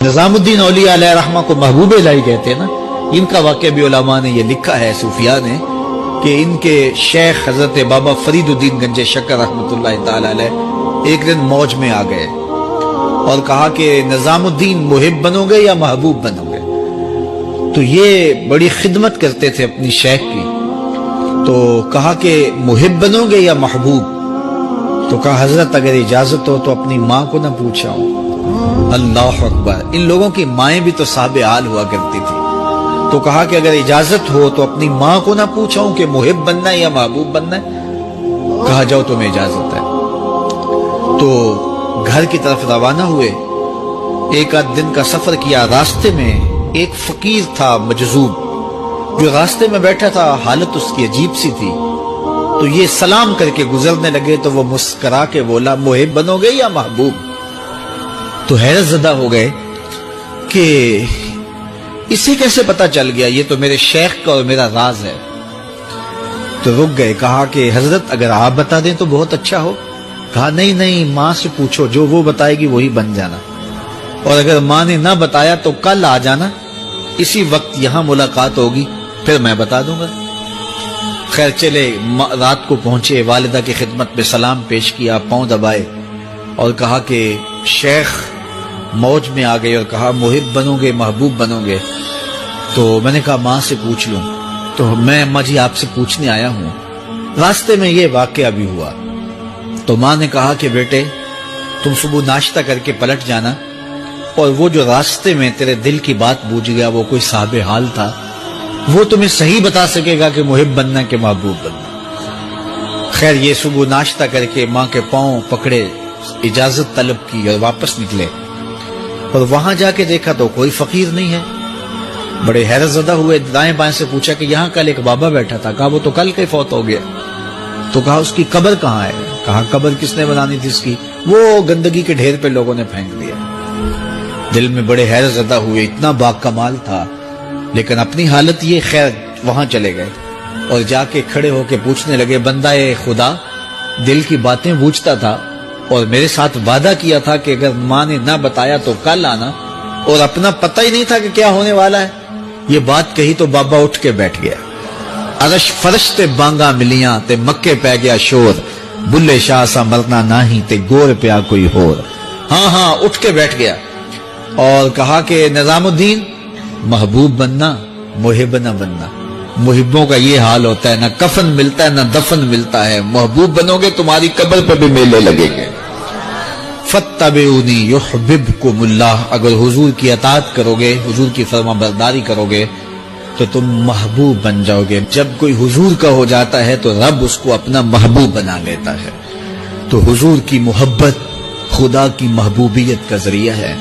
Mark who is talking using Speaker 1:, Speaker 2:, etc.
Speaker 1: نظام الدین اولیاء علیہ رحمہ کو محبوب الہی کہتے ہیں نا، ان کا واقعہ بھی علماء نے یہ لکھا ہے، صوفیاء نے، کہ ان کے شیخ حضرت بابا فرید الدین گنج شکر رحمۃ اللہ تعالی علیہ ایک دن موج میں آ گئے اور کہا کہ نظام الدین محب بنو گے یا محبوب بنو گے؟ تو یہ بڑی خدمت کرتے تھے اپنی شیخ کی، تو کہا کہ محب بنو گے یا محبوب؟ تو کہا حضرت اگر اجازت ہو تو اپنی ماں کو نہ پوچھاؤں۔ اللہ اکبر! ان لوگوں کی مائیں بھی تو صاحب حال ہوا کرتی تھی۔ تو کہا کہ اگر اجازت ہو تو اپنی ماں کو نہ پوچھاؤں کہ محب بننا ہے یا محبوب بننا ہے؟ کہا جاؤ تمہیں اجازت ہے۔ تو گھر کی طرف روانہ ہوئے، ایک آدھ دن کا سفر کیا۔ راستے میں ایک فقیر تھا مجذوب، جو راستے میں بیٹھا تھا، حالت اس کی عجیب سی تھی۔ تو یہ سلام کر کے گزرنے لگے تو وہ مسکرا کے بولا محب بنو گے یا محبوب؟ تو حیرت زدہ ہو گئے کہ اسے کیسے پتا چل گیا، یہ تو میرے شیخ کا اور میرا راز ہے۔ تو رک گئے، کہا کہ حضرت اگر آپ بتا دیں تو بہت اچھا ہو۔ کہا نہیں نہیں، ماں سے پوچھو، جو وہ بتائے گی وہی بن جانا، اور اگر ماں نے نہ بتایا تو کل آ جانا، اسی وقت یہاں ملاقات ہوگی، پھر میں بتا دوں گا۔ خیر چلے، رات کو پہنچے، والدہ کی خدمت میں سلام پیش کیا، پاؤں دبائے اور کہا کہ شیخ موج میں آ گئے اور کہا محب بنو گے محبوب بنو گے؟ تو میں نے کہا ماں سے پوچھ لوں۔ تو میں اماں جی آپ سے پوچھنے آیا ہوں، راستے میں یہ واقعہ بھی ہوا۔ تو ماں نے کہا کہ بیٹے تم صبح ناشتہ کر کے پلٹ جانا، اور وہ جو راستے میں تیرے دل کی بات بوجھ گیا، وہ کوئی صاحب حال تھا، وہ تمہیں صحیح بتا سکے گا کہ محب بننا کہ محبوب بننا۔ خیر یہ صبح ناشتہ کر کے ماں کے پاؤں پکڑے، اجازت طلب کی اور واپس نکلے، اور وہاں جا کے دیکھا تو کوئی فقیر نہیں ہے۔ بڑے حیرت زدہ ہوئے، دائیں بائیں سے پوچھا کہ یہاں کل ایک بابا بیٹھا تھا۔ کہا وہ تو کل کے فوت ہو گیا۔ تو کہا اس کی قبر کہاں ہے؟ کہا قبر کس نے بنانی تھی اس کی؟ وہ گندگی کے ڈھیر پہ لوگوں نے پھینک دیا۔ دل میں بڑے حیرت زدہ ہوئے، اتنا باکمال تھا، لیکن اپنی حالت یہ، خیر وہاں چلے گئے اور جا کے کھڑے ہو کے پوچھنے لگے بندہ خدا دل کی باتیں بوجھتا تھا، اور میرے ساتھ وعدہ کیا تھا کہ اگر ماں نے نہ بتایا تو کل آنا، اور اپنا پتہ ہی نہیں تھا کہ کیا ہونے والا ہے۔ یہ بات کہی تو بابا اٹھ کے بیٹھ گیا۔ عرش فرش تے بانگا ملیاں تے مکے پہ گیا شور، بلے شاہ سا مرنا نہیں تے گور پیا کوئی ہور۔ ہاں اٹھ کے بیٹھ گیا اور کہا کہ نظام الدین محبوب بننا محب نہ بننا۔ محبوں کا یہ حال ہوتا ہے، نہ کفن ملتا ہے نہ دفن ملتا ہے۔ محبوب بنو گے تمہاری قبر پہ بھی میلے لگیں گے۔ فَاتَّبِعُونِي يُحْبِبْكُمُ اللَّهُ، اگر حضور کی اطاعت کرو گے، حضور کی فرما برداری کرو گے تو تم محبوب بن جاؤ گے۔ جب کوئی حضور کا ہو جاتا ہے تو رب اس کو اپنا محبوب بنا لیتا ہے۔ تو حضور کی محبت خدا کی محبوبیت کا ذریعہ ہے۔